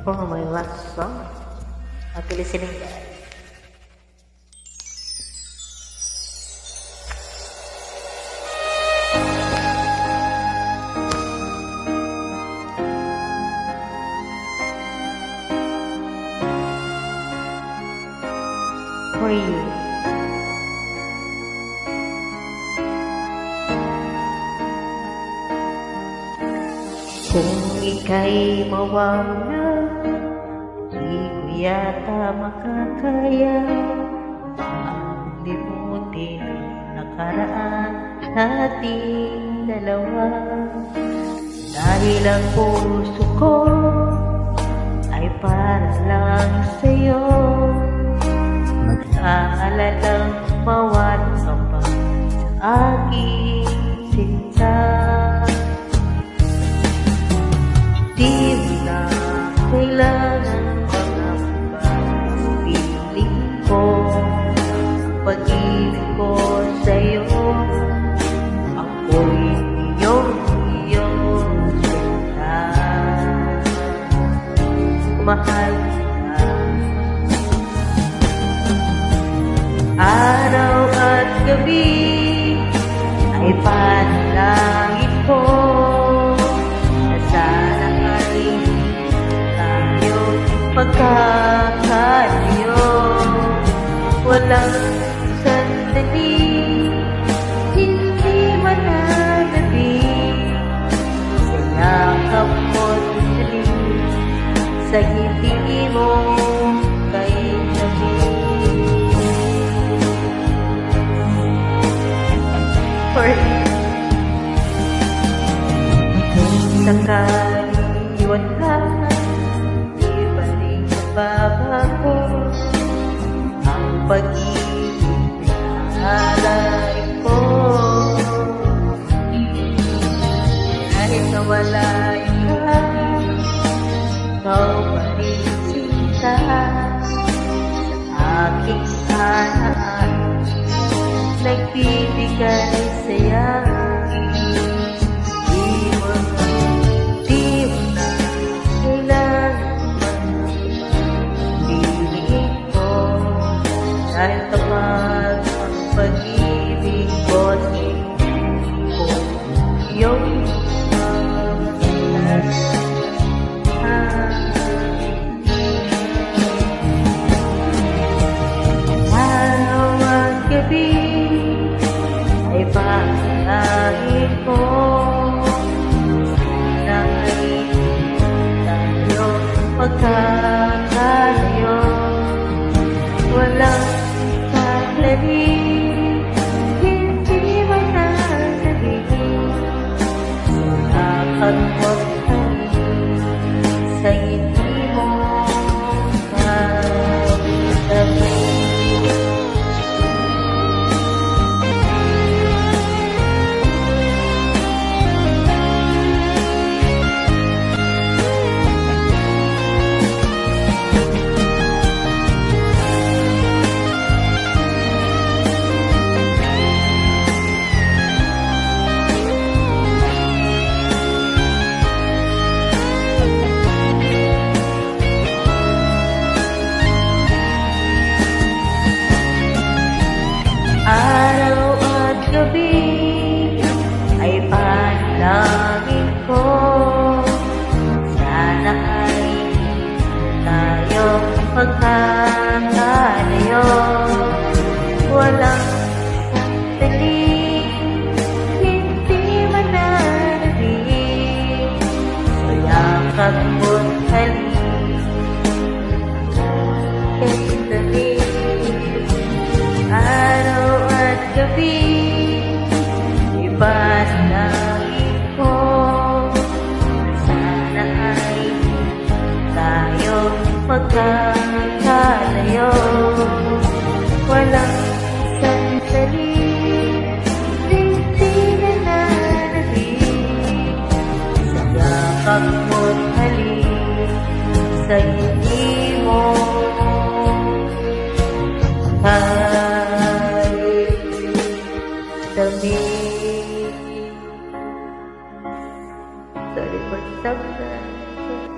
for my last song. Happy listening, guys. For you. Kung ika'y mawala, di ko yata makakaya ang limutin ang nakaraan nating dalawa. Dahil ang puso ko ay para lang sa'yo, mag-aalalang mawala ka pa sa aking sinta. Di mo na kailangan mangamba, piling ko ang pag-ibig ko sa'yo. Ako'y iyong sinta, mahal ka. Araw at gabi ay panalangin ko na sana ay tayo magkakalayo. Walang sandali, hindi mananabing sa yakap mo't dali, sa ngiti mo kay tabi. Kung sakaling iwan ka, di ba rin nababago ang pag-ibig na alay ko. Kahit nawala ka, ikaw pa rin sinta sa aking hanaan, nagbibigay saya. Di mo na kailangan piling ko, dahil kapag ang pag-ibig ko kung iyong araw at gabi ay panalangin ko, sana ay tayo magkakalayo. Walang sandali, hindi mananabing nakakagwagtay sa ngiti mo kagabi. Araw at gabi ay panalangin ko, sana ay tayo magkakalayo. Walang sandali, hindi mananabing sa yakap mo't halik kay tabi. Araw at gabi, ipanalangin ko, sana ay tayo magkakalayo. Walang sandali, hindi nananabing sa yakap mo't halik, sa ngiti mo tabi. Sorry for sometimes.